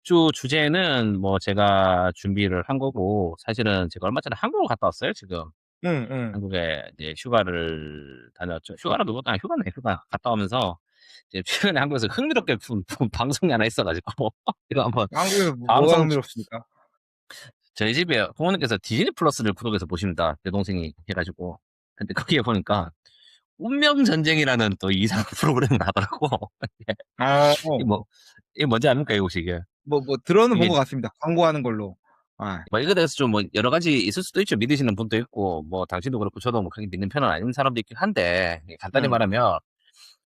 주 주제는 뭐 제가 준비를 한 거고, 사실은 제가 얼마 전에 한국을 갔다 왔어요, 지금. 응, 응. 한국에 이제 휴가를 다녀왔죠. 휴가라기보다 휴가네, 휴가. 갔다 오면서 이제 최근에 한국에서 흥미롭게 본 방송이 하나 있어가지고, 이거 한번 한국에서 뭐가 방송, 흥미롭습니까? 저희 집에 부모님께서 디즈니 플러스를 구독해서 보십니다. 내 동생이 해가지고. 근데 거기에 보니까 운명전쟁이라는 또 이상한 프로그램을 하더라고. 어, 이게 뭐, 이게 뭔지 압니까, 이거 혹시 이게? 뭐 들어는 본 이게 것 같습니다. 광고하는 걸로. 아, 뭐 이거에 대해서 좀 뭐 여러 가지 있을 수도 있죠. 믿으시는 분도 있고, 뭐 당신도 그렇고 저도 뭐 그렇게 믿는 편은 아닌 사람도 있긴 한데, 간단히 응, 말하면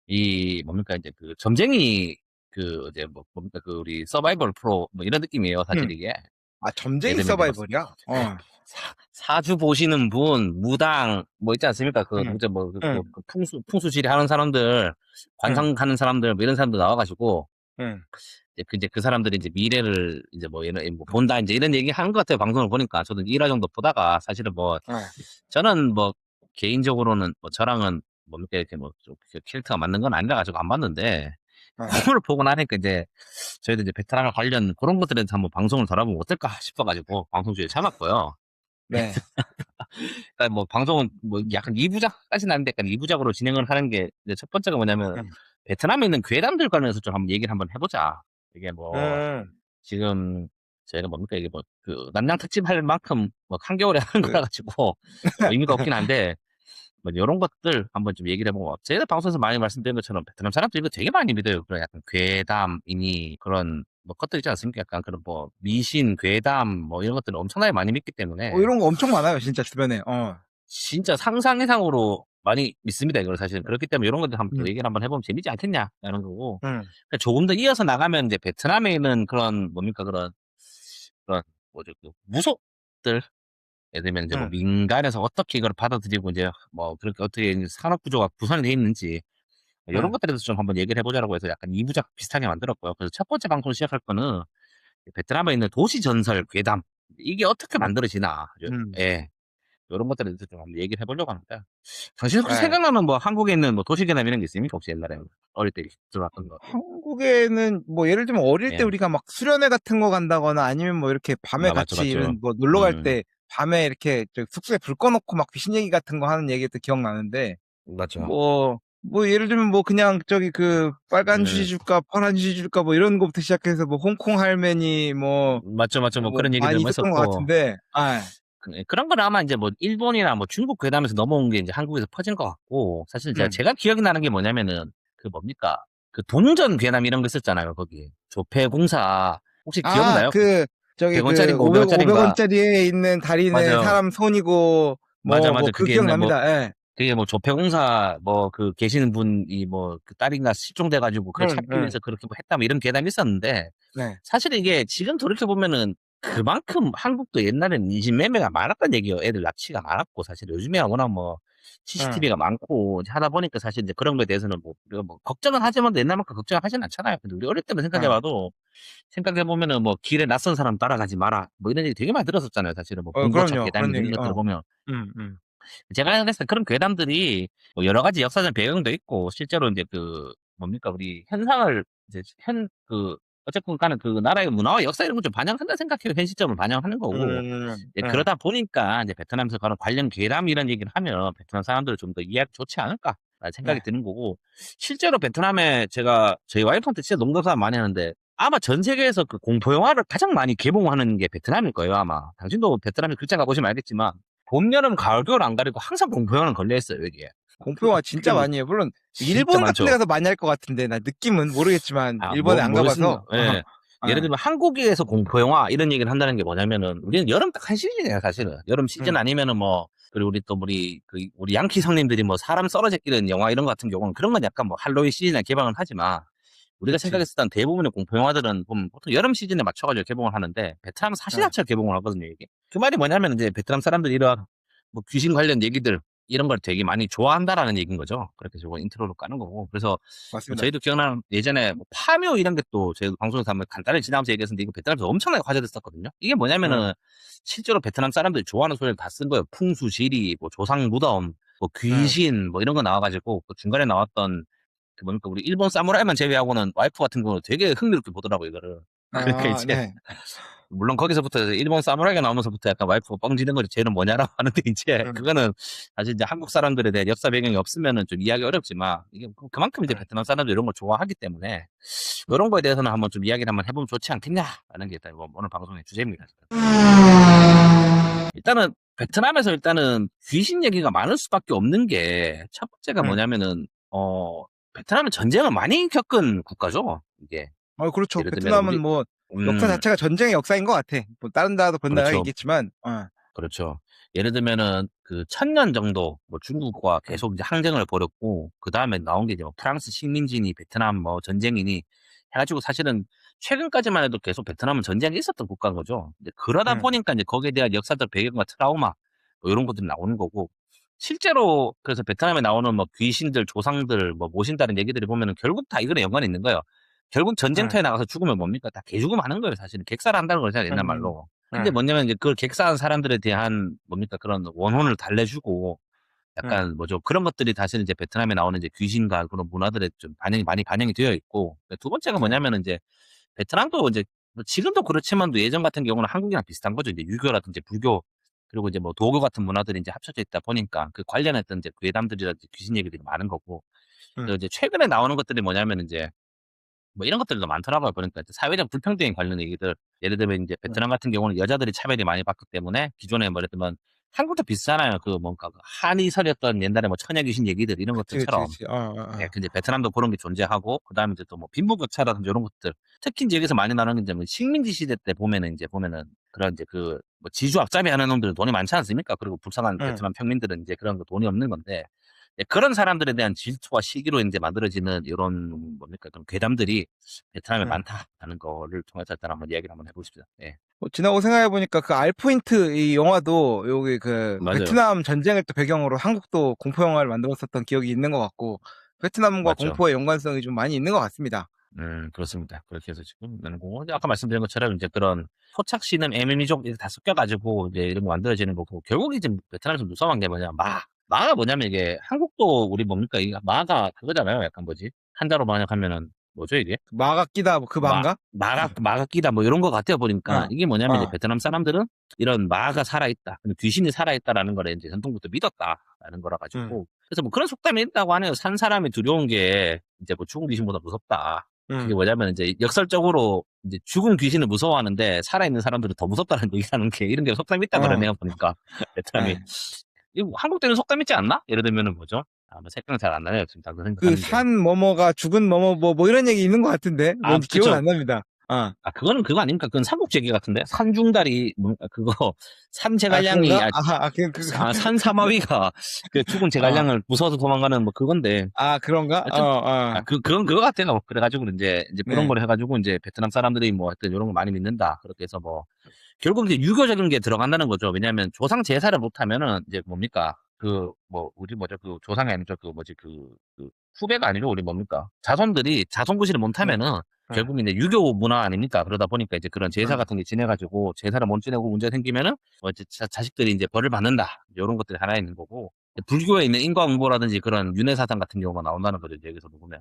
이 뭡니까 이제 그 점쟁이 그 이제 뭐 뭡니까 그 우리 서바이벌 프로 뭐 이런 느낌이에요. 사실 응. 이게. 아, 예를 점쟁이 들면 이제 뭐 서바이벌이야? 어, 사주 보시는 분, 무당 뭐 있지 않습니까? 그 응, 누구죠 뭐그 응, 풍수지리 하는 사람들, 응, 관상하는 사람들 뭐 이런 사람들 나와가지고 응. 이제 그 사람들이 이제 미래를 이제 뭐 이런 뭐 본다 이제 이런 얘기 하는 것 같아요. 방송을 보니까 저도 1화 정도 보다가 사실은 뭐 아, 저는 뭐 개인적으로는 뭐 저랑은 뭡니까 이렇게 뭐좀 캐릭터가 맞는 건 아니라 가지고 안 봤는데 아, 그걸 보고 나니까 이제 저희도 이제 베테랑 관련 그런 것들에 대해서 한번 방송을 다뤄보면 어떨까 싶어가지고 방송 주제 참았고요. 네. 그러니까 뭐 방송은 뭐 약간 2부작까지는 아닌데 약간 2부작으로 진행을 하는 게 이제 첫 번째가 뭐냐면 응, 베트남에 있는 괴담들 관련해서 좀 한번 얘기를 한번 해보자. 이게 뭐 응. 지금 저희가 뭡니까 이게 뭐 그 남양 특집 할 만큼 뭐 한겨울에 하는 그, 거라 가지고 뭐 의미가 없긴 한데 뭐 이런 것들 한번 좀 얘기를 해보고 제가 방송에서 많이 말씀드린 것처럼 베트남 사람들 이거 되게 많이 믿어요. 그런 약간 괴담이니 그런 뭐 것들 있지 않습니까? 약간 그런 뭐 미신, 괴담 뭐 이런 것들을 엄청나게 많이 믿기 때문에 이런 거 엄청 많아요, 진짜 주변에. 어, 진짜 상상 이상으로 많이 믿습니다. 이걸 사실 그렇기 때문에 이런 것들 한번 또 응, 얘기를 한번 해보면 재밌지 않겠냐 라는 거고 응, 그러니까 조금 더 이어서 나가면 이제 베트남에 있는 그런 뭡니까 그런 뭐죠 그 무속들 예를 들면 이제 뭐 응, 민간에서 어떻게 이걸 받아들이고 이제 뭐 그렇게 어떻게 이제 산업 구조가 구성이 돼 있는지 이런 응, 것들에 대해서 좀 한번 얘기를 해보자라고 해서 약간 2부작 비슷하게 만들었고요. 그래서 첫 번째 방송 시작할 거는 베트남에 있는 도시 전설 괴담 이게 어떻게 만들어지나 응. 예 이런 것들에 대해서 좀 한번 얘기를 해보려고 합니다. 당신 혹시 네. 생각나는 뭐 한국에 있는 뭐 도시 괴담 이런 게 있습니까? 혹시 옛날에 어릴 때 들어왔던 거? 한국에는 뭐 예를 들면 어릴 때 예. 우리가 막 수련회 같은 거 간다거나 아니면 뭐 이렇게 밤에 아, 맞죠, 같이 맞죠. 이런 뭐 놀러 갈 음, 때 밤에 이렇게 저 숙소에 불 꺼놓고 막 귀신 얘기 같은 거 하는 얘기도 기억나는데 맞죠. 뭐 예를 들면 뭐 그냥 저기 그 빨간 휴지 음, 줄까 파란 휴지 줄까 뭐 이런 거부터 시작해서 뭐 홍콩 할매니 맞죠, 맞죠. 뭐 뭐 그런 얘기들 많이 뭐 있었던 것 있었고. 같은데 아, 그런 건 아마 이제 뭐 일본이나 뭐 중국 괴담에서 넘어온 게 이제 한국에서 퍼진 것 같고, 사실 제가, 음. 제가 기억이 나는 게 뭐냐면은, 그 뭡니까? 그 동전 괴담 이런 거 있었잖아요, 거기. 조폐공사. 혹시 아, 기억나요? 그 저기 그 100원짜리인가 500, 500원짜리인가? 500원짜리에 있는 다리는 맞아. 사람 손이고 맞아, 뭐 맞아. 그 그게 옛날 뭐, 기억납니다. 예. 그게 뭐 조폐공사 뭐 그 계시는 분이 뭐 그 딸인가 실종돼가지고 그걸 응, 찾기 응. 위해서 그렇게 뭐 했다 뭐 이런 괴담이 있었는데, 네. 사실 이게 지금 돌이켜보면은 그만큼 한국도 옛날에는 인신매매가 많았던 얘기예요. 애들 납치가 많았고 사실 요즘에야 워낙 뭐 응. CCTV가 많고 이제 하다 보니까 사실 이제 그런 거에 대해서는 뭐 우리가 뭐 걱정은 하지만 옛날만큼 걱정을 하진 않잖아요. 근데 우리 어릴 때만 응. 생각해봐도 생각해보면은 뭐 길에 낯선 사람 따라가지 마라 뭐 이런 얘기 되게 많이 들었었잖아요. 사실은 뭐 봉고차 그럼요. 괴담 그런 이런 얘기. 것들을 보면 응, 응. 제가 생각했을 때 그런 괴담들이 뭐 여러 가지 역사적 배경도 있고 실제로 이제 그 뭡니까 우리 현상을 이제 어쨌건 간에 그 나라의 문화와 역사 이런 걸 좀 반영한다 생각해요. 현 시점을 반영하는 거고. 이제 응. 그러다 보니까 이제 베트남에서 그런 관련 괴담 이런 얘기를 하면 베트남 사람들을 좀 더 이해하기 좋지 않을까라는 생각이 네. 드는 거고. 실제로 베트남에 제가 저희 와이프한테 진짜 농담 많이 하는데 아마 전 세계에서 그 공포 영화를 가장 많이 개봉하는 게 베트남일 거예요, 아마. 당신도 베트남에 극장 가보시면 알겠지만 봄, 여름, 가을, 겨울 안 가리고 항상 공포영화는 걸려 있어요, 여기에. 공포영화 그게 진짜 뭐, 많이 해요. 물론 진짜 일본 같은 데 많죠. 가서 많이 할 것 같은데 나 느낌은 모르겠지만 아, 일본에 안 모르겠습니다. 가봐서. 예. 예를 아, 들면 한국에서 공포영화 이런 얘기를 한다는 게 뭐냐면은 우리는 여름 딱 한 시즌이에요, 사실은. 여름 시즌 응. 아니면은 뭐, 그리고 우리 양키 형님들이 뭐 사람 썰어 제끼는 영화 이런 거 같은 경우는 그런 건 약간 뭐 할로윈 시즌에 개방을 하지만 우리가 그치. 생각했을 땐 대부분의 공포영화들은 보면 보통 여름 시즌에 맞춰가지고 개봉을 하는데 베트남은 응. 사시사철 개봉을 하거든요, 이게. 그 말이 뭐냐면 이제 베트남 사람들이 이런 뭐 귀신 관련 얘기들 이런 걸 되게 많이 좋아한다라는 얘기인 거죠. 그렇게 저거 인트로로 까는 거고. 그래서 뭐 맞습니다. 저희도 기억나는 예전에 뭐 파묘 이런 게 또 저희 방송에서 한번 간단히 지나면서 얘기했었는데 이거 베트남에서 엄청나게 화제됐었거든요. 이게 응. 뭐냐면은 실제로 베트남 사람들이 좋아하는 소리를 다 쓴 거예요. 풍수지리, 뭐 조상 무덤, 뭐 응. 귀신, 뭐 이런 거 나와가지고 그 중간에 나왔던 그 뭡니까 우리 일본 사무라이만 제외하고는 와이프 같은 경우는 되게 흥미롭게 보더라고 이거를. 그러니까 아 이제 네. 물론 거기서부터 일본 사무라이가 나오면서부터 약간 와이프가 뻥지는 거지 쟤는 뭐냐라고 하는데 이제 음. 그거는 사실 이제 한국 사람들에 대한 역사 배경이 없으면은 좀 이해하기 어렵지만 이게 그만큼 이제 음. 베트남 사람들이 이런 걸 좋아하기 때문에 이런 거에 대해서는 한번 좀 이야기를 한번 해보면 좋지 않겠냐라는 게 일단 오늘 방송의 주제입니다. 일단은 베트남에서 일단은 귀신 얘기가 많을 수밖에 없는 게 첫 번째가 음. 뭐냐면은 베트남은 전쟁을 많이 겪은 국가죠. 이게 그렇죠. 예를 들면 베트남은 우리 뭐 역사 음 자체가 전쟁의 역사인 것 같아. 뭐 다른 나라도 그런 나라가 그렇죠. 있겠지만. 그렇죠. 예를 들면은 그 1000년 정도 뭐 중국과 음. 계속 이제 항쟁을 벌였고 그다음에 나온 게 이제 뭐 프랑스 식민지니 베트남 뭐 전쟁이니 해 가지고 사실은 최근까지만 해도 계속 베트남은 전쟁이 있었던 국가인 거죠. 이제 그러다 음. 보니까 이제 거기에 대한 역사적 배경과 트라우마 뭐 요런 것들이 나오는 거고 실제로 그래서 베트남에 나오는 뭐 귀신들, 조상들 뭐 모신다는 얘기들을 보면은 결국 다 이거랑 연관이 있는 거예요. 결국 음. 전쟁터에 나가서 죽으면 뭡니까? 다 개죽음하는 거예요 사실은. 객살한다는 거잖아요 옛날 음. 말로. 근데 음. 뭐냐면 이제 그걸 객사한 사람들에 대한 뭡니까 그런 원혼을 달래주고 음. 약간 뭐죠 그런 것들이 사실 이제 베트남에 나오는 이제 귀신과 그런 문화들에 좀 많이 반영이 되어 있고 두 번째가 음. 뭐냐면은 이제 베트남도 이제 뭐 지금도 그렇지만도 예전 같은 경우는 한국이랑 비슷한 거죠. 이제 유교라든지 불교 그리고 이제 뭐 도교 같은 문화들이 이제 합쳐져 있다 보니까 그 관련했던 이제 괴담들이라든지 귀신 얘기들이 많은 거고 음. 그리고 이제 최근에 나오는 것들이 뭐냐면 이제 뭐 이런 것들도 많더라고요. 보니까 사회적 불평등 관련 얘기들. 예를 들면 이제 음. 베트남 같은 경우는 여자들이 차별이 많이 받기 때문에 기존에 뭐 예를 들면 한국도 비슷하잖아요. 그 뭔가 그 한이설이었던 옛날에 뭐 처녀 귀신 얘기들 이런 그치, 그치, 것들처럼. 그치. 예, 근데 베트남도 그런 게 존재하고 그다음에 이제 또 뭐 빈부격차라든지 이런 것들. 특히 이제 여기서 많이 나오는 게 이제 뭐 식민지 시대 때 보면은 그런 이제 그 뭐 지주 앞잡이 하는 놈들은 돈이 많지 않습니까? 그리고 불쌍한 음. 베트남 평민들은 이제 그런 거 돈이 없는 건데 예, 그런 사람들에 대한 질투와 시기로 이제 만들어지는 이런 뭡니까 그런 괴담들이 베트남에 음. 많다라는 거를 통해서 일단 한번 이야기를 한번 해보고 싶습니다. 예, 지나고 생각해 보니까 그 알포인트 이 영화도 여기 그 맞아요. 베트남 전쟁을 또 배경으로 한국도 공포 영화를 만들었었던 기억이 있는 것 같고 베트남과 맞죠. 공포의 연관성이 좀 많이 있는 것 같습니다. 그렇습니다. 그렇게 해서 지금 나는 고 아까 말씀드린 것처럼 이제 그런 토착 씨름 애미미족 이렇게 다 섞여가지고 이제 이런 거 만들어지는 거고 결국 이제 베트남에서 무서운 게 뭐냐 마가 뭐냐면 이게 한국도 우리 뭡니까 이게 마가 그거잖아요. 약간 뭐지 한자로 번역하면은 뭐죠 이게? 마가 끼다 뭐 그 마인가? 마가 끼다 뭐 이런 것 같아요 보니까 어. 이게 뭐냐면 이제 어. 베트남 사람들은 이런 마가 살아있다, 귀신이 살아있다라는 걸 이제 전통부터 믿었다라는 거라 음. 가지고 그래서 뭐 그런 속담이 있다고 하네요. 산 사람이 두려운 게 이제 뭐 죽은 귀신보다 무섭다. 그게 음. 뭐냐면 이제 역설적으로 이제 죽은 귀신을 무서워하는데 살아있는 사람들은 더 무섭다는 얘기라는 게 이런 게 속담이 있다 어. 그러네요 보니까 베트남이 예. 이거 한국 때는 속담 있지 않나? 예를 들면은 뭐죠? 뭐 색깔 잘 안 나네요 지금 당장 그 생각하는데 산 뭐뭐가 죽은 뭐뭐 뭐 이런 얘기 있는 것 같은데 뭔지 기억은 그쵸. 안 납니다. 그거는 그거 아닙니까? 그건 삼국지기 같은데? 산중다리, 뭔가 그거, 아 산제갈량이, 그런가? 그 산사마위가 그 죽은 어. 제갈량을 부숴서 도망가는 뭐 그건데. 아 그런가? 하여튼, 그건 그거 같아요. 그래가지고 이제 그런 네. 걸 해가지고 이제 베트남 사람들이 뭐 하여튼 이런 거 많이 믿는다. 그렇게 해서 뭐, 결국 이제 유교적인 게 들어간다는 거죠. 왜냐하면 조상 제사를 못하면은 이제 뭡니까? 그, 뭐, 우리 뭐죠? 그 조상이 아니죠. 그 뭐지? 그 후배가 아니죠. 우리 뭡니까? 자손들이 자손구실을 응. 못하면은 응. 결국 이제 유교 문화 아닙니까? 그러다 보니까 이제 그런 제사 응. 같은 게 지내가지고 제사를 못 지내고 문제 생기면은 뭐 이제 자식들이 이제 벌을 받는다. 이런 것들이 하나 있는 거고. 불교에 있는 인과응보라든지 그런 윤회사상 같은 경우가 나온다는 거죠. 이제 여기서 보면.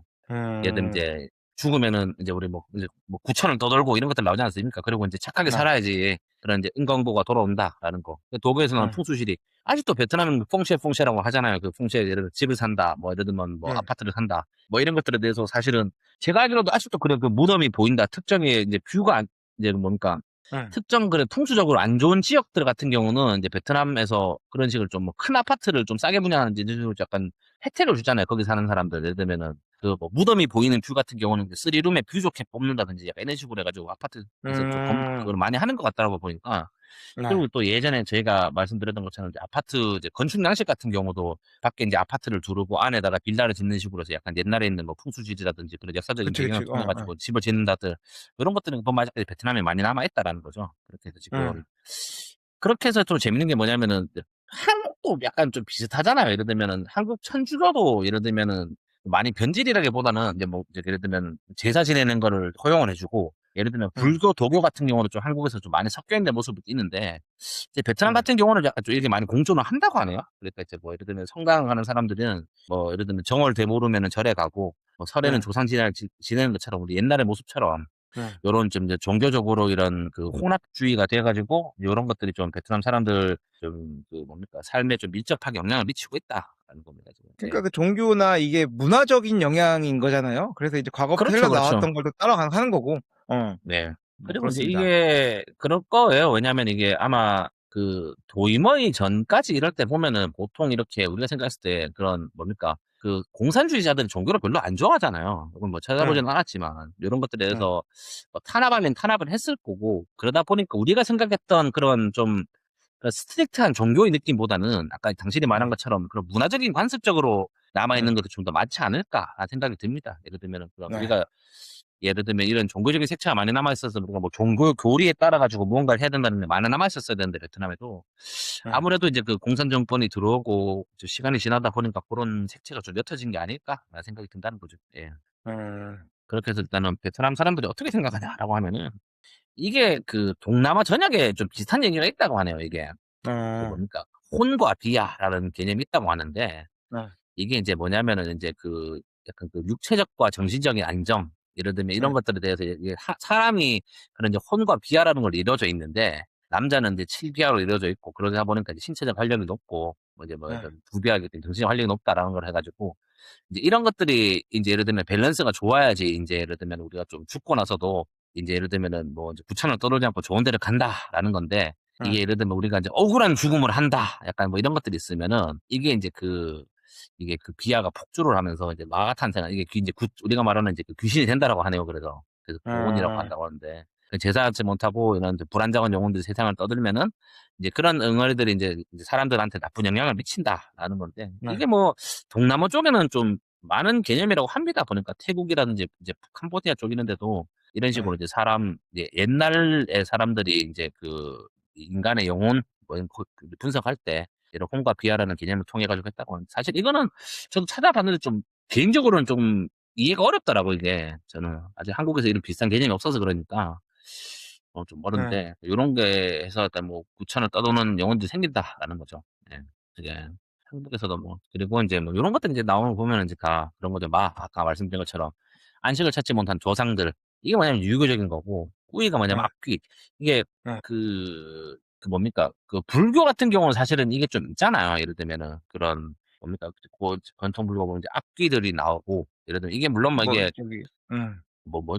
예를 들면 음. 이제 죽으면은 이제 우리 뭐 이제 뭐 구천을 떠돌고 이런 것들 나오지 않습니까? 그리고 이제 착하게 네. 살아야지 그런 이제 인과응보가 돌아온다라는 거. 도교에서 나오는 응. 풍수실이 아직도 베트남은 퐁쉐라고 하잖아요. 그 퐁쉐 예를 들어 집을 산다, 뭐 예를 들면 뭐 응. 아파트를 산다, 뭐 이런 것들에 대해서 사실은 제가 알기로도 아직도 그래 그 무덤이 보인다. 특정의 이제 뷰가 이제 뭡니까 응. 특정 그래 풍수적으로 안 좋은 지역들 같은 경우는 이제 베트남에서 그런 식으로 좀 뭐 큰 아파트를 좀 싸게 분양하는 이런 식으로 약간 혜택을 주잖아요. 거기 사는 사람들 예를 들면은 그 뭐 무덤이 보이는 뷰 같은 경우는 그 3룸에 뷰 좋게 뽑는다든지 약간 이런 식으로 해가지고 아파트에서 좀 음. 그걸 많이 하는 것 같더라고 보니까 네. 그리고 또 예전에 저희가 말씀드렸던 것처럼 이제 아파트 이제 건축 양식 같은 경우도 밖에 이제 아파트를 두르고 안에다가 빌라를 짓는 식으로 해서 약간 옛날에 있는 뭐 풍수지리라든지 그런 역사적인 그치, 배경을 그치. 통해 가지고 집을 짓는다들 이런 것들은 보면 아직까지 베트남에 많이 남아 있다라는 거죠. 그렇게 해서 응. 지금 그렇게 해서 좀 재밌는 게 뭐냐면은 한국도 약간 좀 비슷하잖아요. 예를 들면은 한국 천주교도 예를 들면은 많이 변질이라기보다는 이제 뭐 이제 예를 들면 제사 지내는 거를 허용을 해주고 예를 들면 응. 불교, 도교 같은 경우는 좀 한국에서 좀 많이 섞여 있는 모습이 있는데 이제 베트남 응. 같은 경우는 약간 좀 이렇게 많이 공존을 한다고 하네요. 그러니까 이제 뭐 예를 들면 성당 가는 사람들은 뭐 예를 들면 정월 되모르면은 절에 가고 뭐 설에는 응. 조상 지내는 것처럼 우리 옛날의 모습처럼 네. 요런 좀 이제 종교적으로 이런 그 혼합주의가 돼 가지고 요런 것들이 좀 베트남 사람들 좀 그 뭡니까 삶에 좀 밀접하게 영향을 미치고 있다라는 겁니다 지금. 그러니까 예. 그 종교나 이게 문화적인 영향인 거잖아요. 그래서 이제 과거부터 그렇죠, 그렇죠. 흘러나왔던 걸 또 따라가 하는 거고. 네. 뭐 그리고 이제 그렇습니다. 이게 그럴 거예요. 왜냐하면 이게 아마 그 도이머이 전까지 이럴 때 보면은 보통 이렇게 우리가 생각했을 때 그런 뭡니까 그 공산주의자들은 종교를 별로 안 좋아하잖아요. 이건 뭐 예. 찾아보지는 않았지만 요런 것들에 예. 대해서 뭐 탄압하면 탄압을 했을 거고 그러다 보니까 우리가 생각했던 그런 좀 그 스트릭트한 종교의 느낌보다는 아까 당신이 말한 예. 것처럼 그런 문화적인 관습적으로 남아있는 예. 것도 좀 더 많지 않을까라는 생각이 듭니다. 예를 들면은 그런 네. 우리가 예를 들면 이런 종교적인 색채가 많이 남아있어서 우리가 뭐 종교 교리에 따라 가지고 무언가를 해야 된다는 게 많이 남아있었어야 되는데 베트남에도 예. 아무래도 이제 그 공산 정권이 들어오고 좀 시간이 지나다 보니까 그런 색채가 좀 옅어진 게 아닐까라는 생각이 든다는 거죠. 예. 음. 그렇게 해서 일단은 베트남 사람들이 어떻게 생각하냐라고 하면은 이게 그 동남아 전역에 좀 비슷한 얘기가 있다고 하네요. 이게 그 어. 뭡니까 혼과 비하라는 개념이 있다고 하는데 네. 이게 인제 뭐냐면은 인제 그 약간 그 육체적과 정신적인 안정 예를 들면 이런 네. 것들에 대해서 이게 사람이 그런 이제 혼과 비하라는 걸로 이루어져 있는데 남자는 이제 7비하로 이루어져 있고 그러다 보니까 이제 신체적 활력이 높고 뭐 이제 뭐 네. 이런 2비하기 때문에 정신적 활력이 높다라는 걸 해 가지고 이제 이런 것들이 인제 예를 들면 밸런스가 좋아야지 인제 예를 들면 우리가 좀 죽고 나서도 인제 예를 들면은 뭐 이제 "부천을 떠돌지 않고 좋은 데를 간다."라는 건데 네. 이게 예를 들면 우리가 인제 '억울한 죽음을 한다.' 약간 뭐 이런 것들이 있으면은 이게 인제 이게 그 비하가 폭주를 하면서 이제 마가탄생한 이게 인제 우리가 말하는 이제 그 귀신이 된다라고 하네요 그래서. 그래서 고혼이라고 어. 한다고 하는데 그 제사하지 못하고 이런 불안정한 영혼들이 세상을 떠들면은 이제 그런 응어리들이 인제 사람들한테 나쁜 영향을 미친다라는 건데 네. 이게 뭐 동남아 쪽에는 좀 많은 개념이라고 합니다. 보니까 태국이라든지 이제 캄보디아 쪽 이런 데도 이런 네. 식으로 이제 이제 옛날의 사람들이 인제 그 인간의 영혼 뭐 이런 그 분석할 때 이런 혼과 비하라는 개념을 통해 가지고 했다고 하는데 사실 이거는 저도 찾아봤는데 좀 개인적으로는 좀 이해가 어렵더라고요 이게. 저는 아직 한국에서 이런 비슷한 개념이 없어서 그러니까 좀 네. 어려운데 요런 게 해서 일단 뭐 9천을 떠도는 영혼들이 생긴다라는 거죠. 예. 그게 한국에서도 뭐 그리고 인제 뭐 요런 것들 인제 나오는 거 보면은 인제 다 그런 거죠. 아까 말씀드린 것처럼 안식을 찾지 못한 조상들 이게 뭐냐면 유교적인 거고 꾸이가 뭐냐면 네. 앞귀. 이게 네. 그 뭡니까 그 불교 같은 경우는 사실은 이게 좀 있잖아요. 예를 들면은 그런 뭡니까 그 전통 불교 보면 이제 앞귀들이 나오고 예를 들면 이게 물론 뭐 뭐 이게 저기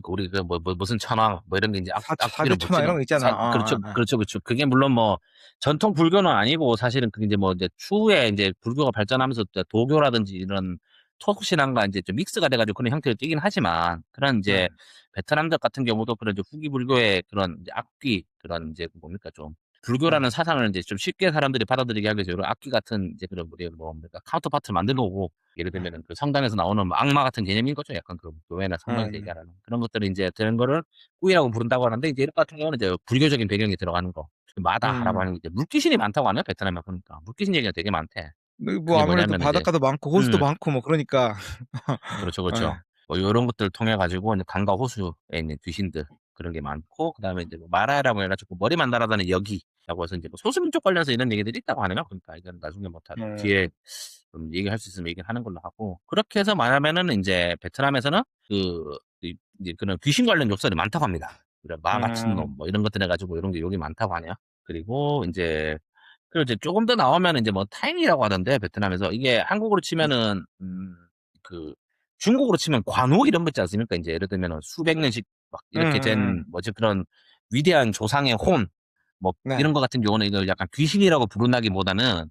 우리 그 무슨 천왕 뭐 이런 게 인제 앞귀를 사대천하 모시는 이런 거 있잖아. 그렇죠, 아. 그렇죠, 그렇죠. 그게 물론 뭐 전통 불교는 아니고 사실은 그게 인제 뭐 이제 추후에 인제 불교가 발전하면서 이제 도교라든지 이런 토속 신앙과 인제 좀 믹스가 돼 가지고 그런 형태로 띠긴 하지만 그런 네. 인제 베트남들 같은 경우도 그런 이제 후기 불교의 그런 이제 앞귀 그런 인제 뭡니까 좀 네. 불교라는 사상을 인제 좀 쉽게 사람들이 받아들이게 하기 위해서 요런 앞귀 같은 이제 그런 우리 뭐 뭡니까 카운터파트를 만들어 놓고 예를 네. 들면은 그 성당에서 나오는 뭐 악마 같은 개념인 거죠. 약간 그 교회나 성당에서 음. 얘기하는 그런 것들을 인제 되는 거를 꾸이라고 부른다고 하는데 이제 이런 같은 경우는 이제 불교적인 배경이 들어가는 거. 마다라고 음. 하는 게 이제 물귀신이 많다고 하네요, 베트남에 보니까. 물귀신 얘기가 되게 많대. 뭐 그게 아무래도 뭐냐면은 이제 바닷가도 많고 호수도 음 많고 뭐 그러니까. 그렇죠, 예. 그렇죠. 뭐 요런 것들을 통해 가지고 이제 강과 호수에 있는 귀신들 그런 게 많고 그다음에 이제 뭐 마라라고 해 가지고 머리만 날아다니는 여기라고 해서 인제 뭐 소수민족 관련해서 이런 얘기들이 있다고 하네요. 그러니까 이건 나중에 뭐 다 네. 뒤에 좀 얘기할 수 있으면 얘기를 하는 걸로 하고 그렇게 해서 말하면은 인제 베트남에서는 이제 그런 귀신 관련 욕설이 많다고 합니다. 그런 마 같은 음. 놈 뭐 이런 것들 해 가지고 요런 게 욕이 많다고 하네요. 그리고 인제 그리고 이제 쪼금 더 나오면은 인제 뭐 타인이라고 하던데 베트남에서 이게 한국으로 치면은 그 중국으로 치면 관우 이런 거 있지 않습니까? 인제 예를 들면은 수백 년씩 막 이렇게 된 뭐지 그런 위대한 조상의 혼 뭐 네. 이런 거 같은 경우는 이걸 약간 귀신이라고 부른다기보다는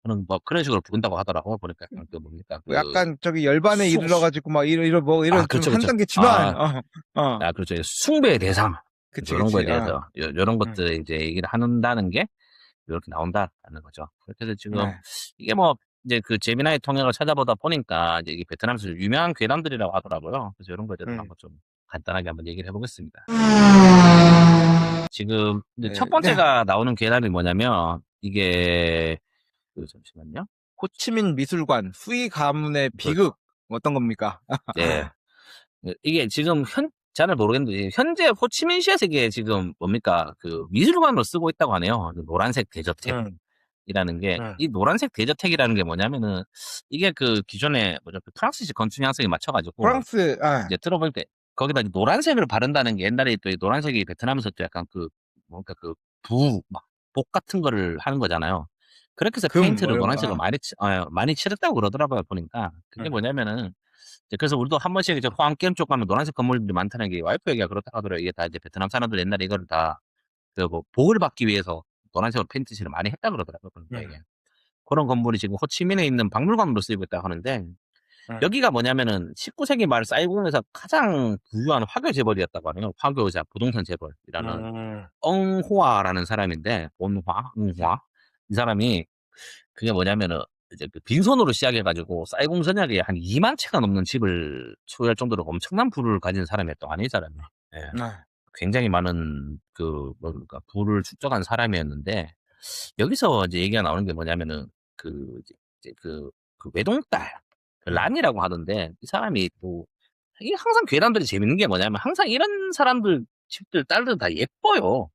그런 뭐 그런 식으로 부른다고 하더라고요. 보니까 약간 그 뭡니까 뭐 그 약간 저기 열반에 수 이르러 가지고 막 이런 뭐 이런 좀 그렇죠, 한 그렇죠. 단계지만 아 어. 그렇죠. 숭배의 대상 그치, 요런 거에 그치. 대해서 요런 음. 것들을 이제 얘기를 한다는 게 요렇게 나온다라는 거죠. 그렇게 해서 지금 네. 이게 뭐 이제 그 제미나이 통역을 찾아보다 보니까 이제 이게 베트남에서 유명한 괴담들이라고 하더라고요. 그래서 요런 거에 대해서 음. 한번 좀 간단하게 한번 얘기를 해 보겠습니다. 지금 이제 첫 네. 네. 번째가 나오는 괴담이 뭐냐면 이게 잠시만요. 호치민 미술관 수의 가문의 그렇죠. 비극 어떤 겁니까? 네. 이게 지금 잘 모르겠는데 현재 호치민시에서 이게 지금 뭡니까 그 미술관으로 쓰고 있다고 하네요. 그 노란색 음. 대저택이라는 게 음. 이 노란색 대저택이라는 게 뭐냐면은 이게 그 기존에 뭐죠 그 프랑스식 건축 양식에 맞춰 가지고 프랑스 이제 들어보니까 거기다 이제 노란색을 바른다는 게 옛날에 또 노란색이 베트남에서 또 약간 그 뭔가 그 막 복 같은 거를 하는 거잖아요. 그렇게 해서 페인트를 뭐 이런 거. 노란색으로 많이 칠했다고 그러더라고요, 보니까. 그게 응, 뭐냐면은 이제 그래서 우리도 한 번씩 이제 호안게임 쪽 가면 노란색 건물들이 많다는 게 와이프 얘기가 그렇다고 하더라고요. 이게 다 이제 베트남 사람들 옛날에 이거를 다 그 뭐 복을 받기 위해서 노란색으로 페인트 칠을 많이 했다 그러더라고요, 보니까 응, 이게. 그런 건물이 지금 호치민에 있는 박물관으로 쓰이고 있다고 하는데 응. 여기가 뭐냐면은 19세기 말 사이공에서 가장 부유한 화교 재벌이었다고 하네요. 화교자, 부동산 재벌이라는 음, 엉호아라는 사람인데, 온화, 응화. 이 사람이 그게 뭐냐면은 이제 그 빈손으로 시작해가지고 사이공 전역에 한 2만 채가 넘는 집을 소유할 정도로 엄청난 부를 가진 사람이었던 아니, 이 사람이. 예. 네. 굉장히 많은 그 뭐랄까 부를 축적한 사람이었는데 여기서 이제 얘기가 나오는 게 뭐냐면은 그 이제 그 외동딸 그 응, 란이라고 하던데 이 사람이 또 이게 항상 괴담들이 재밌는 게 뭐냐면 항상 이런 사람들 집들 딸들 다 예뻐요.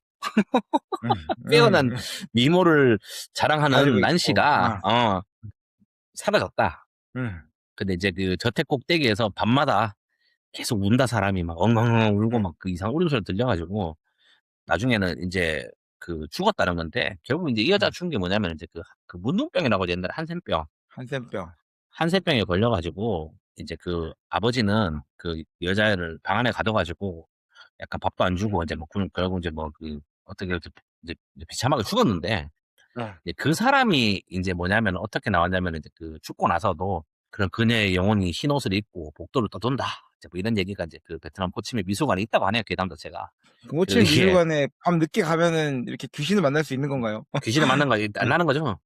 응, 빼어난 응. 미모를 가지고 자랑하는 란 있고, 씨가 사라졌다. 응, 근데 이제 그 저택 꼭대기에서 밤마다 계속 운다 사람이 막 엉엉엉 울고 응, 막 그 이상 울음소리 들려가지고 나중에는 이제 그 죽었다는 건데 결국 이제 이 여자 응. 죽은 게 뭐냐면 이제 그 문둥병이라고 옛날에 한센병 한센병. 한센병에 걸려가지고 이제 그 아버지는 그 여자를 방 안에 가둬가지고 약간 밥도 안 주고 이제 뭐 결국 이제 뭐 그 어떻게 이제 비참하게 죽었는데 응. 이제 그 사람이 이제 뭐냐면 어떻게 나왔냐면 이제 그 죽고 나서도 그런 그녀의 영혼이 흰 옷을 입고 복도를 떠돈다. 이제 뭐 이런 얘기가 이제 그 베트남 호치민 미술관에 있다고 하네요. 괴담 자체가. 그 그래서 호치민 이게 미술관에 밤 늦게 가면은 이렇게 귀신을 만날 수 있는 건가요? 귀신을 만난 거 응. 알라는 거죠.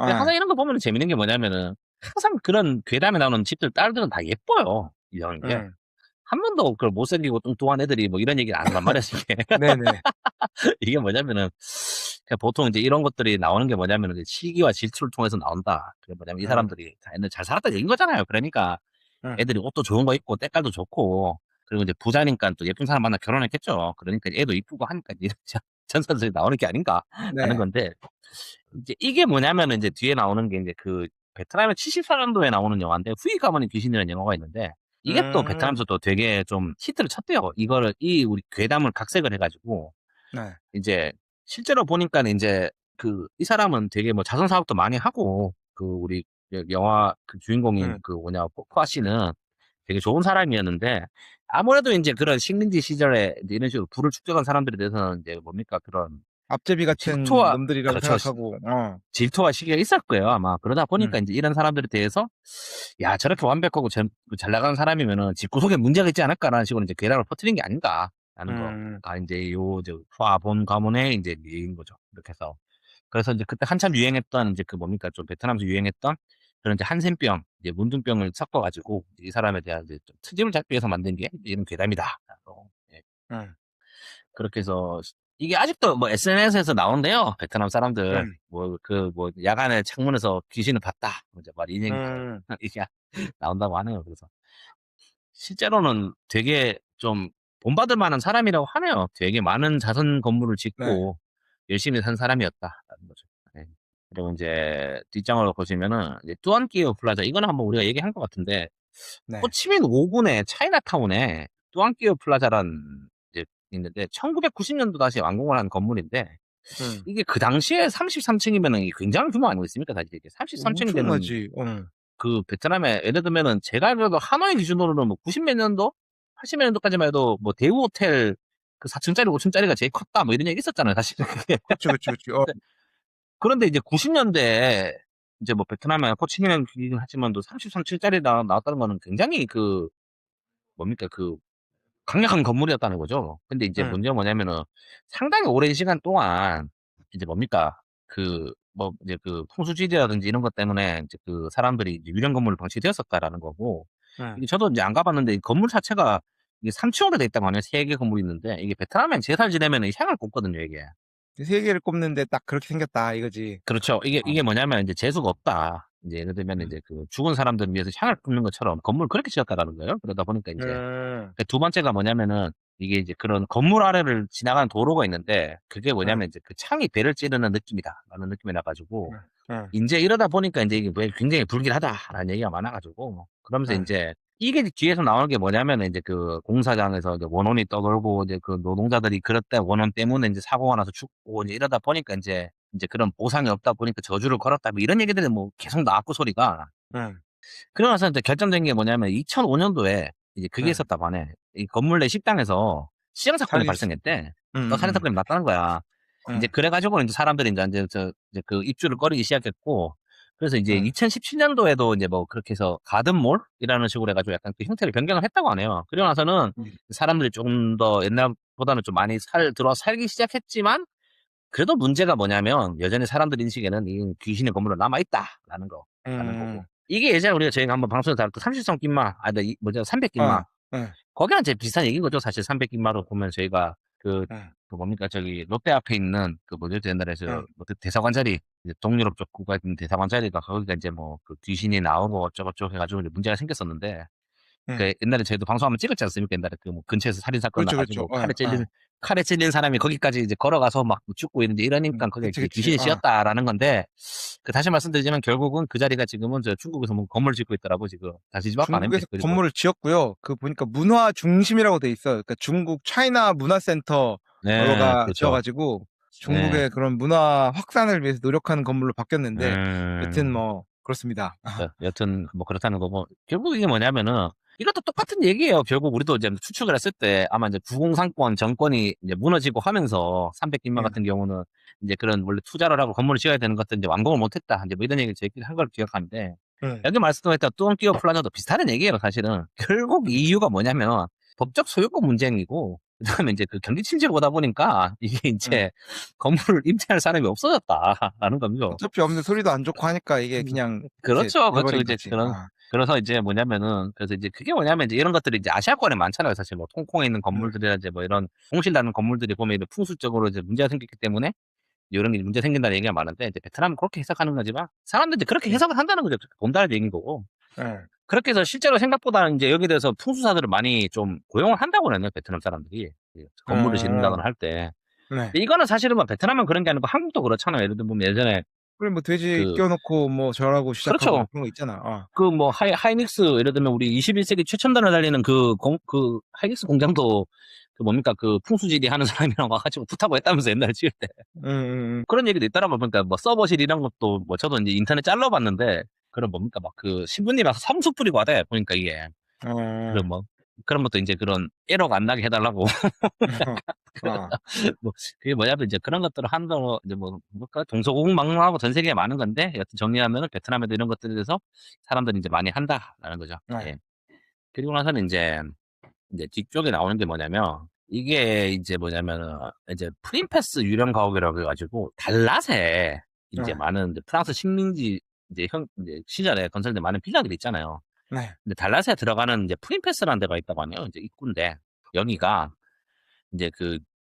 근데 아, 항상 이런 거 보면 재밌는 게 뭐냐면은 항상 그런 괴담에 나오는 집들 딸들은 다 예뻐요. 이런 게. 응. 한 번도 그걸 못생기고 뚱뚱한 애들이 뭐 이런 얘기를 안 한단 말이야, 이게. 네네. 이게 뭐냐면은, 그냥 보통 이제 이런 것들이 나오는 게 뭐냐면은, 이제 시기와 질투를 통해서 나온다. 그게 뭐냐면 이 응, 사람들이 다 옛날에 잘 살았다 얘기인 거잖아요. 그러니까 응. 애들이 옷도 좋은 거 입고 때깔도 좋고, 그리고 이제 부자니까 또 예쁜 사람 만나 결혼했겠죠. 그러니까 애도 이쁘고 하니까 이런 전설들이 나오는 게 아닌가 하는 네. 건데, 이제 이게 뭐냐면은 이제 뒤에 나오는 게 이제 그 베트남의 74년도에 나오는 영화인데 후이 가문의 귀신이라는 영화가 있는데 이게 또 음, 베트남에서 또 되게 좀 히트를 쳤대요. 이거를 이 우리 괴담을 각색을 해가지고 네. 이제 실제로 보니까 이제 그 이 사람은 되게 뭐 자선 사업도 많이 하고 그 우리 영화 그 주인공인 응. 그 뭐냐 포아 씨는 되게 좋은 사람이었는데 아무래도 이제 그런 식민지 시절에 이제 이런 식으로 부를 축적한 사람들에 대해서는 이제 뭡니까 그런 앞제비 같은 질투와 놈들이라고 그렇죠. 생각하고, 질투와 시기가 있을 거예요, 아마. 그러다 보니까 응, 이제 이런 사람들에 대해서, 야, 저렇게 완벽하고 잘 나가는 사람이면은 집구석에 문제가 있지 않을까라는 식으로 이제 괴담을 퍼뜨린 게 아닌가라는 음, 거가 이제 후아본 가문의 이제 얘기인 거죠. 이렇게 해서. 그래서 이제 그때 한참 유행했던 이제 그 뭡니까, 좀 베트남에서 유행했던 그런 이제 한센병, 이제 문둥병을 섞어가지고 이 사람에 대한 이제 좀 트집을 잡기 위해서 만든 게 이런 괴담이다. 예. 응, 그렇게 해서 이게 아직도 뭐 SNS에서 나온대요. 베트남 사람들 응, 뭐 그 뭐 야간에 창문에서 귀신을 봤다. 이제 막 이런 응, 이게 나온다고 하네요. 그래서 실제로는 되게 좀 본받을 만한 사람이라고 하네요. 되게 많은 자선 건물을 네, 짓고 열심히 산 사람이었다라는 거죠. 네. 그리고 이제 뒷장으로 보시면은 이제 뚜안끼오 플라자 이거는 한번 우리가 얘기한 것 같은데 네, 호치민 5군의 차이나타운에 뚜안끼오 플라자란 이제 있는데 1990년도 다시 완공을 한 건물인데 응. 이게 그 당시에 33층이면은 굉장한 규모 아니겠습니까? 사실 이게 33층이 되는 엄청나지, 응. 그 베트남에 예를 들면은 제가 알기로도 하노이 기준으로는 뭐 90 몇 년도, 80 몇 년도까지만 해도 뭐 대우 호텔 그 4층짜리, 5층짜리가 제일 컸다 뭐 이런 얘기 있었잖아요, 사실. 그치, 그치, 그치, 그런데 이제 90년대에 이제 뭐 베트남에 호치민은 이긴 하지만도 33층짜리 나왔다는 거는 굉장히 그 뭡니까 그 강력한 건물이었다는 거죠. 근데 이제 응, 문제가 뭐냐면은 상당히 오랜 시간 동안 이제 뭡니까 그 뭐 이제 그 풍수지리라든지 이런 것 때문에 이제 그 사람들이 이제 유령 건물로 방치되었었다라는 거고 응. 이게 저도 이제 안 가봤는데 이 건물 자체가 이게 3층으로 돼 있다고 하네요. 세 개 건물이 있는데 이게 베트남엔 제살 지내면은 향을 꼽거든요, 이게. 세 개를 꼽는데 딱 그렇게 생겼다, 이거지. 그렇죠. 어, 이게 뭐냐면 이제 재수가 없다. 이제 예를 들면 응, 이제 그 죽은 사람들을 위해서 향을 뿜는 것처럼 건물 그렇게 지었다라는 거예요. 그러다 보니까 이제 응, 두 번째가 뭐냐면은 이게 이제 그런 건물 아래를 지나가는 도로가 있는데 그게 응, 뭐냐면 이제 그 창이 배를 찌르는 느낌이다. 라는 느낌이 나가지고 응, 응, 이제 이러다 보니까 이제 이게 왜 굉장히 불길하다라는 얘기가 많아가지고 그러면서 응, 이제 이게 뒤에서 나오는 게 뭐냐면 이제 그 공사장에서 이제 원원이 떠돌고 이제 그 노동자들이 그랬다 원원 때문에 이제 사고가 나서 죽고 이제 이러다 보니까 이제 그런 보상이 없다 보니까 저주를 걸었다 뭐 이런 얘기들이 뭐 계속 나왔고 소리가. 응, 그러고 나서 이제 결정된 게 뭐냐면 2005년도에 이제 그게 응. 있었다고 하네. 이 건물 내 식당에서 시형 사건이 살릴 수, 발생했대. 응, 또 살인 응, 사건이 났다는 거야. 이제 응, 그래가지고 이제 사람들이 이제 그 입주를 꺼리기 시작했고, 그래서 이제 응, 2017년도에도 이제 뭐 그렇게 해서 가든몰이라는 식으로 해가지고 약간 그 형태를 변경을 했다고 하네요. 그러고 나서는 응, 사람들이 조금 더 옛날보다는 좀 많이 들어 살기 시작했지만, 그래도 문제가 뭐냐면 여전히 사람들 인식에는 이 귀신의 건물로 남아있다라는 거라는 응, 거고. 이게 예전에 우리가 저희가 한번 방송에서 다뤘던 삼십성 낀마, 뭐죠, 300낀마. 응, 응, 거기랑 이제 비슷한 얘기인 거죠. 사실 300낀마로 보면 저희가 응, 그 뭡니까, 저기, 롯데 앞에 있는, 그 뭐죠, 옛날에 응, 뭐 대사관 자리, 이제 동유럽 쪽 국가에 있는 대사관 자리가 거기가 이제 뭐, 그 귀신이 나오고 어쩌고저쩌고 해가지고 이제 문제가 생겼었는데, 응. 그 옛날에 저희도 방송 한번 찍었지 않습니까? 옛날에 그 뭐 근처에서 살인사건 그렇죠, 그렇죠. 나가지고 응, 응, 칼에 찔린 사람이 거기까지 이제 걸어가서 막 죽고 있는데 이러니까 응. 거기에 그치, 이제 그치. 귀신이 어. 씌었다라는 건데, 그 다시 말씀드리지만 결국은 그 자리가 지금은 저 중국에서 뭐 건물 짓고 있더라고, 지금. 다시 집앞 안 했는데, 중국에서 그리고. 건물을 지었고요. 그 보니까 문화 중심이라고 돼 있어요. 그러니까 중국 차이나 네, 문화센터가 그렇죠. 지어가지고 네. 중국의 그런 문화 확산을 위해서 노력하는 건물로 바뀌었는데 여튼 음. 뭐 그렇습니다. 여튼 뭐 그렇다는 거고 결국 이게 뭐냐면은 이것도 똑같은 얘기예요. 결국 우리도 이제 추측을 했을 때 아마 이제 부공상권 정권이 이제 무너지고 하면서 300긴마 응, 같은 경우는 이제 그런 원래 투자를 하고 건물을 지어야 되는 것들 이제 완공을 못했다. 이제 뭐 이런 얘기를 저희끼리 한 걸 기억하는데 응, 여기 말씀드렸던 뚜껑띄어 플라자도 비슷한 얘기예요. 사실은 결국 이유가 뭐냐면 법적 소유권 문제이고 그다음에 이제 그 경기 침체로 오다 보니까 이게 응. 이제 건물을 임대할 사람이 없어졌다라는 겁니다. 어차피 없는데 소리도 안 좋고 하니까 이게 그냥 이렇게 그렇죠. 그렇죠. 돼버린 이제 거지. 아, 그래서 이제 뭐냐면은, 그래서 이제 그게 뭐냐면 이제 이런 것들이 이제 아시아권에 많잖아요. 사실 뭐 홍콩에 있는 응, 건물들이라든지 뭐 이런 홍실나는 건물들이 보면 이제 풍수적으로 이제 문제가 생겼기 때문에 이런 게 문제 생긴다는 얘기가 많은데 이제 베트남은 그렇게 해석하는 거지만 사람들이 이제 그렇게 응, 해석을 한다는 거죠. 본다는 얘기인 거고. 응, 그렇게 해서 실제로 생각보다는 이제 여기에 대해서 풍수사들을 많이 좀 고용을 한다고 그러네요. 베트남 사람들이. 건물을 짓는다거나 어, 할 때. 네. 근데 이거는 사실은 뭐 베트남은 그런 게 아니고 한국도 그렇잖아요. 예를 들면 보면 예전에 그리고 뭐 돼지 그, 끼워놓고 뭐 절하고 시작하고 뭐 그렇죠. 그런 거 있잖아. 어. 그 뭐 하이닉스 예를 들면 우리 21세기 최첨단을 달리는 그 하이닉스 공장도 그 뭡니까 그 풍수지리 하는 사람이랑 와가지고 붙하고 했다면서 옛날에 지을 때 응, 응, 그런 얘기도 있더라고. 그러니까 뭐 서버실 이런 것도 뭐 저도 이제 인터넷 잘라봤는데 그런 뭡니까 막 그 신부님 와서 삼수 뿌리고 하대 보니까 이게 응. 그런 뭐 그런 것도 이제 그런 에러가 안 나게 해달라고 어, 어, 뭐 그게 뭐냐면 이제 그런 것들을 한다고 이제 뭐 뭘까 동서고금망하고 전 세계에 많은 건데 여튼 정리하면은 베트남에도 이런 것들에 대해서 사람들이 이제 많이 한다라는 거죠. 네. 예. 그리고 나서는 이제 뒤쪽에 나오는 게 뭐냐면, 이게 이제 뭐냐면은, 이제 프린패스 유령 가옥이라고 해가지고, 달랏에 이제 네. 많은 이제 프랑스 식민지 이제 시절에 건설된 많은 빌라들이 있잖아요. 네. 근데 달랏에 들어가는 이제 프린패스라는 데가 있다고 하네요. 이제 입구인데, 여기가 이제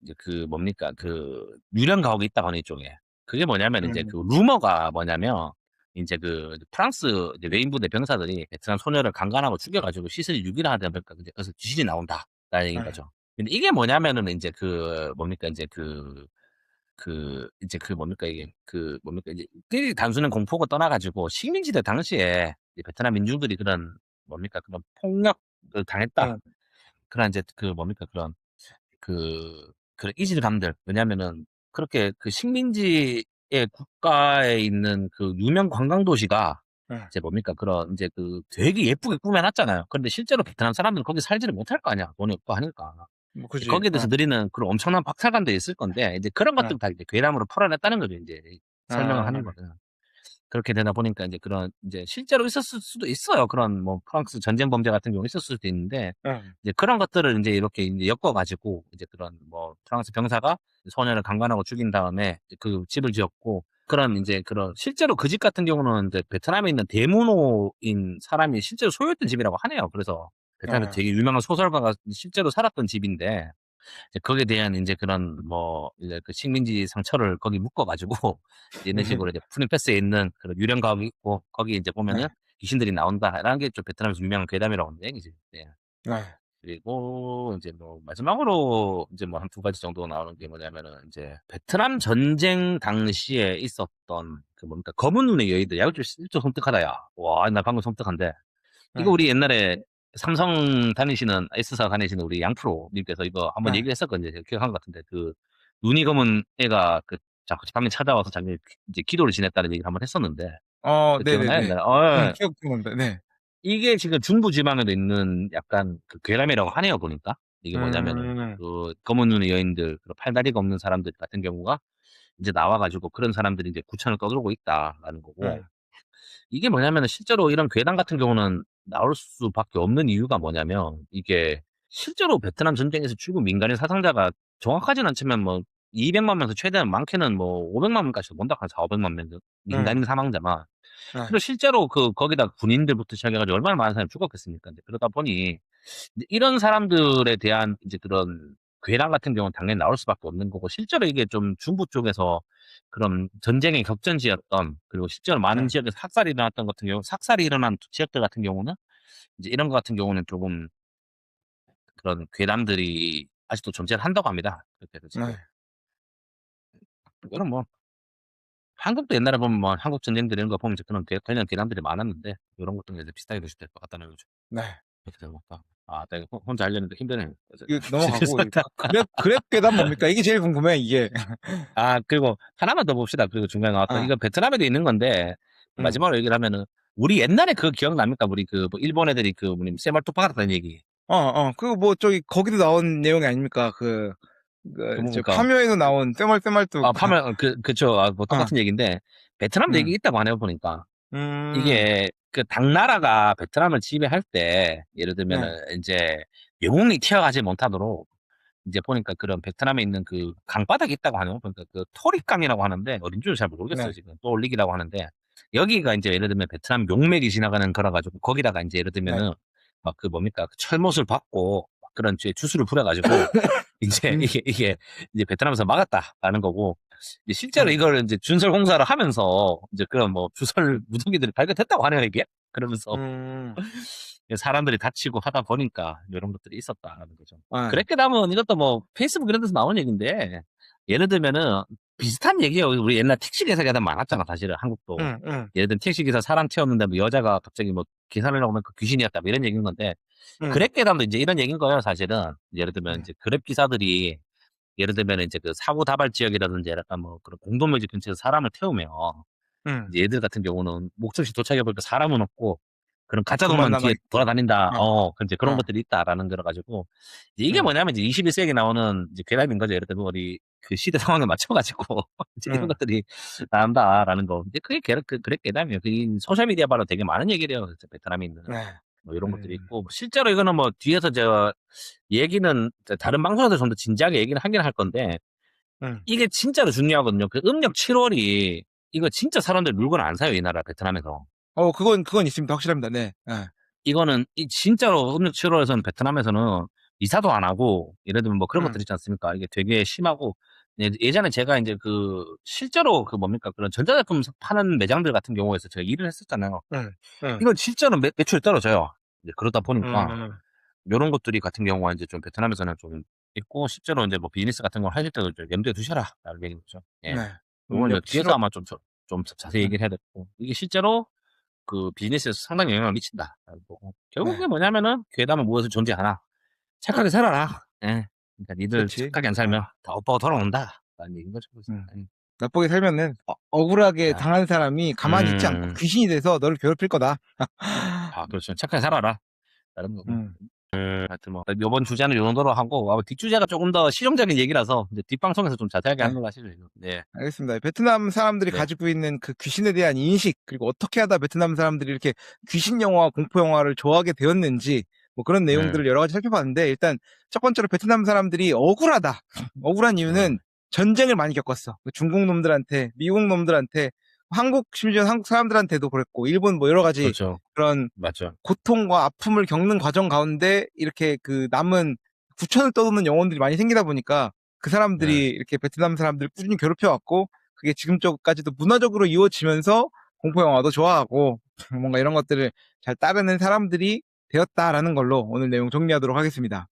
이제 뭡니까, 그, 유령 가옥이 있다고 하는 이쪽에. 그게 뭐냐면 이제 그 음, 루머가 뭐냐면, 이제 그 프랑스 이제 외인부대 병사들이 베트남 소녀를 강간하고 죽여가지고 시신을 유기를 하다 보니까 이제 그래서 귀신이 나온다. 라는 얘기인 네. 거죠. 근데 이게 뭐냐면은 이제 뭡니까 이제 이제 뭡니까 이게 뭡니까 이제 그 단순한 공포가 떠나가지고 식민지대 당시에 이제 베트남 민중들이 그런 뭡니까 그런 폭력을 당했다. 응, 그런 이제 뭡니까 그런 이질감들. 왜냐면은, 그렇게 그 식민지의 국가에 있는 그 유명 관광도시가, 응. 이제 뭡니까, 그런, 이제 되게 예쁘게 꾸며놨잖아요. 그런데 실제로 베트남 사람들은 거기 살지를 못할 거 아니야. 돈이 없고 하니까. 뭐, 그지. 거기에 어, 대해서 드리는 그런 엄청난 박탈감들이 있을 건데, 이제 그런 응, 것들 다 이제 괴담으로 풀어냈다는 거죠, 이제. 설명을 하는 응, 거는. 그렇게 되다 보니까 이제 그런 이제 실제로 있었을 수도 있어요. 그런 뭐 프랑스 전쟁 범죄 같은 경우 있었을 수도 있는데 응, 이제 그런 것들을 이제 이렇게 이제 엮어가지고 이제 그런 뭐 프랑스 병사가 소년을 강간하고 죽인 다음에 이제 그 집을 지었고 그런 이제 그런 실제로 그 집 같은 경우는 이제 베트남에 있는 대문호인 사람이 실제로 소유했던 집이라고 하네요. 그래서 베트남에 응, 되게 유명한 소설가가 실제로 살았던 집인데 이제 거기에 대한 이제 그런 뭐 이제 그 식민지 상처를 거기 묶어가지고 이런 식으로 이제 프린패스에 있는 그런 유령 가옥이 있고 거기 이제 보면은 네, 귀신들이 나온다라는 게 좀 베트남에서 유명한 괴담이라고 하는 얘기지. 네. 네, 그리고 이제 뭐 마지막으로 이제 뭐 한 두 가지 정도 나오는 게 뭐냐면은 이제 베트남 전쟁 당시에 있었던 그 뭡니까 검은 눈의 여인들 야 이거 좀 섬뜩하다 야. 와 나 방금 섬뜩한데 이거 네. 우리 옛날에 삼성 다니시는, S사 다니시는 우리 양프로님께서 이거 한번 네. 얘기를 했었거든요. 제가 기억한 것 같은데, 그, 눈이 검은 애가 그, 자꾸 방에 찾아와서 자기 이제 기도를 지냈다는 얘기를 한번 했었는데, 그 기억나요? 네네네. 옛날에? 기억납니다. 네. 이게 지금 중부지방에도 있는 약간 그 괴람이라고 하네요, 보니까. 이게 뭐냐면은, 음, 그 검은 눈의 여인들, 그 팔다리가 없는 사람들 같은 경우가 이제 나와가지고 그런 사람들이 이제 구천을 떠들고 있다라는 거고, 음, 이게 뭐냐면은 실제로 이런 괴담 같은 경우는 나올 수밖에 없는 이유가 뭐냐면, 이게 실제로 베트남 전쟁에서 죽은 민간인 사상자가 정확하진 않지만 뭐 200만 명에서 최대한 많게는 뭐 500만 명까지 본다 한 4, 500만 명 음, 민간인 사망자만. 네, 그리고 실제로 그 거기다 군인들부터 시작해가지고 얼마나 많은 사람이 죽었겠습니까? 근데 그러다 보니 이제 이런 사람들에 대한 이제 그런 괴담 같은 경우는 당연히 나올 수밖에 없는 거고, 실제로 이게 좀 중부 쪽에서 그런 전쟁의 격전지였던, 그리고 실제로 많은 네, 지역에서 학살이 일어났던 같은 경우, 삭살이 일어난 지역들 같은 경우는 이제 이런 것 같은 경우는 조금 그런 괴담들이 아직도 존재를 한다고 합니다. 그렇게 해서 지금 네. 그거는 뭐 한국도 옛날에 보면 뭐 한국 전쟁들 이런 거 보면 이제 그런 관련 괴담들이 많았는데, 이런 것도 이제 비슷하게 될 수도 될 것 같다는 거죠. 네. 이렇게 되는 것다. 아, 내가 혼자 하려는데 힘드네. 그래서 이거 넘어가고, 죄송합니다. 그랩 괴담 뭡니까? 이게 제일 궁금해, 이게. 아, 그리고 하나만 더 봅시다. 그리고 중간에 나왔던, 아, 이거 베트남에도 있는 건데, 음. 마지막으로 얘기를 하면은, 우리 옛날에 그거 기억납니까? 우리 그, 뭐 일본 애들이 그, 뭐니, 쇠말뚝 박았다는 얘기. 그거 뭐, 거기도 나온 내용이 아닙니까? 그 뭡니까? 파묘에도 나온 떼말떼말뚝. 아, 파면, 그쵸. 아, 뭐 어, 똑같은 얘기인데, 베트남도 얘기 음, 있다고 하네요, 보니까. 음, 이게, 그, 당나라가 베트남을 지배할 때, 예를 네, 들면은, 이제, 영웅이 튀어가지 못하도록, 이제 보니까 그런 베트남에 있는 그 강바닥이 있다고 하네요. 그러니까 그 토리강이라고 하는데, 어딘지는 잘 모르겠어요, 네, 지금. 또 올리기라고 하는데, 여기가 이제 예를 들면 베트남 용맥이 지나가는 거라가지고, 거기다가 이제 예를 네, 들면은, 막 그 뭡니까, 그 철못을 받고, 막 그런 주술을 부려가지고, 이제 음, 이제 베트남에서 막았다라는 거고, 이제 실제로 네, 이걸 이제 준설 공사를 하면서, 이제 그런 뭐 주설 무더기들이 발견됐다고 하네요, 이게. 그러면서 음, 사람들이 다치고 하다 보니까 이런 것들이 있었다라는 거죠. 아, 그랬게 되면 이것도 뭐 페이스북 이런 데서 나온 얘기인데, 예를 들면은 비슷한 얘기예요. 우리 옛날 택시 기사 계단 많았잖아, 사실은 한국도. 음, 음, 예를 들면 택시 기사 사람 태웠는데 뭐 여자가 갑자기 뭐 계산을 하고 보면 그 귀신이었다 뭐 이런 얘기인 건데, 음, 그랩 계단도 이제 이런 얘기인 거예요, 사실은. 예를 들면 네, 이제 그랩 기사들이 예를 들면 이제 그 사고 다발 지역이라든지 약간 뭐 그런 공동묘지 근처에서 사람을 태우면, 음, 이제 얘들 같은 경우는 목적지 도착해보니까 사람은 없고 그런 가짜 돈만 돈만 뒤에 남아있고, 돌아다닌다. 이제 그런 어, 것들이 있다라는 거라 가지고, 이제 이게 음, 뭐냐면 이제 21세기에 나오는 이제 괴담인 거죠. 예를 들면 우리 그 시대 상황에 맞춰가지고 이제 이런 음, 것들이 나온다라는 거. 이제 그게 그래 괴담이에요. 그 소셜 미디어 바로 되게 많은 얘기를 해요. 베트남에 있는 네, 뭐 이런 것들이 음, 있고, 뭐 실제로 이거는 뭐 뒤에서 제가 얘기는 다른 방송에서 좀 더 진지하게 얘기를 하긴 할 건데, 음. 이게 진짜로 중요하거든요. 그 음력 7월이 이거 진짜 사람들 물건 안 사요, 이 나라 베트남에서. 그건 있습니다. 확실합니다. 네, 네, 이거는 진짜로 음력 7월에서는 베트남에서는 이사도 안 하고, 예를 들면 뭐 그런 것들 음, 있지 않습니까? 이게 되게 심하고, 예전에 제가 이제 그 실제로 그 뭡니까 그런 전자제품 파는 매장들 같은 경우에서 제가 일을 했었잖아요. 음, 음, 이건 실제로 매출이 떨어져요. 이제 그러다 보니까 음, 이런 것들이 같은 경우가 이제 좀 베트남에서는 좀 있고, 실제로 이제 뭐 비즈니스 같은 걸 하실 때도 좀 염두에 두셔라 라는 얘기인 거죠. 예. 네. 요건 이제 음력 뒤에서 7월, 아마 좀 자세히 얘기를 해야 되고, 이게 실제로 그 비즈니스에서 상당히 영향을 미친다. 결국 네, 그게 뭐냐면은, 괴담은 무엇을 존재하나? 착하게 살아라. 예. 그러니까 니들 그렇지. 착하게 안 살면 다 오빠가 돌아온다. 라는 얘기인 거죠. 그래서. 음. 나쁘게 살면은 억울하게 아, 당한 사람이 가만히 있지 않고 음, 귀신이 돼서 너를 괴롭힐 거다. 그렇죠. 착하게 살아라. 다른 거고. 음, 하여튼 뭐, 요번 주제는 요 정도로 하고, 뒷주제가 조금 더 실용적인 얘기라서, 이제 뒷방송에서 좀 자세하게 하는 네, 걸로 하시죠. 이거. 네. 알겠습니다. 베트남 사람들이 네. 가지고 있는 그 귀신에 대한 인식, 그리고 어떻게 하다 베트남 사람들이 이렇게 귀신 영화와 공포 영화를 좋아하게 되었는지, 뭐 그런 내용들을 음, 여러 가지 살펴봤는데, 일단 첫 번째로 베트남 사람들이 억울하다. 억울한 이유는 음, 전쟁을 많이 겪었어. 그 중국 놈들한테, 미국 놈들한테, 심지어 한국 사람들한테도 그랬고, 일본 뭐 여러 가지 그렇죠. 그런 맞죠. 고통과 아픔을 겪는 과정 가운데 이렇게 그 남은 구천을 떠도는 영혼들이 많이 생기다 보니까 그 네. 사람들이 이렇게 베트남 사람들을 꾸준히 괴롭혀왔고 그게 지금까지도 문화적으로 이어지면서 공포 영화도 좋아하고 뭔가 이런 것들을 잘 따르는 사람들이 되었다라는 걸로 오늘 내용 정리하도록 하겠습니다.